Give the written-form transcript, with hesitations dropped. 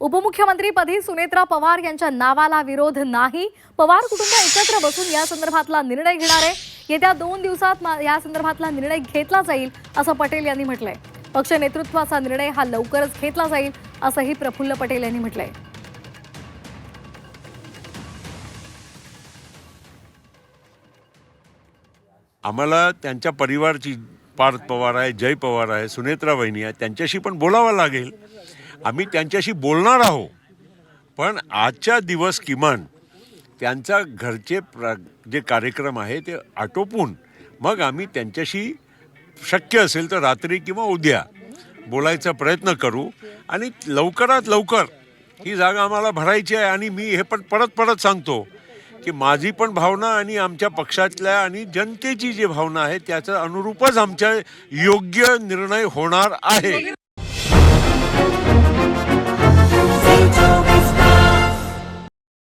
उपमुख्यमंत्रीपदी सुनेत्रा पवार यांच्या नावाला विरोध नाही। पवार कुटुंब एकत्र बसून या संदर्भातला निर्णय घेणार आहे। येत्या 2 दिवसात या संदर्भातला निर्णय घेतला जाईल असं पटेल यांनी म्हटलंय। पक्ष नेतृत्वाचा निर्णय हा लवकरच घेतला जाईल असंही प्रफुल्ल पटेल यांनी म्हटलंय। आम्हाला त्यांच्या परिवाराची पार्थ पवार आहे, जय पवार आहे, सुनेत्रा वहिनी आहे, त्यांच्याशी पण बोलावं लागेल। आम्ही त्यांच्याशी बोलणार आहोत, पण आजच्या दिवस किमान त्यांचा घरचे जे कार्यक्रम आहे ते आटोपून मग आम्ही त्यांच्याशी शक्य असेल तर रात्री किंवा उद्या बोलायचा प्रयत्न करू आणि लवकरात लवकर ही जागा आम्हाला भरायची आहे। आणि मी हे पण परत सांगतो की माझी पण भावना आणि आमच्या पक्षातल्या आणि जनतेची जी भावना आहे त्याच्या अनुरूपच आमच्या योग्य निर्णय होणार आहे।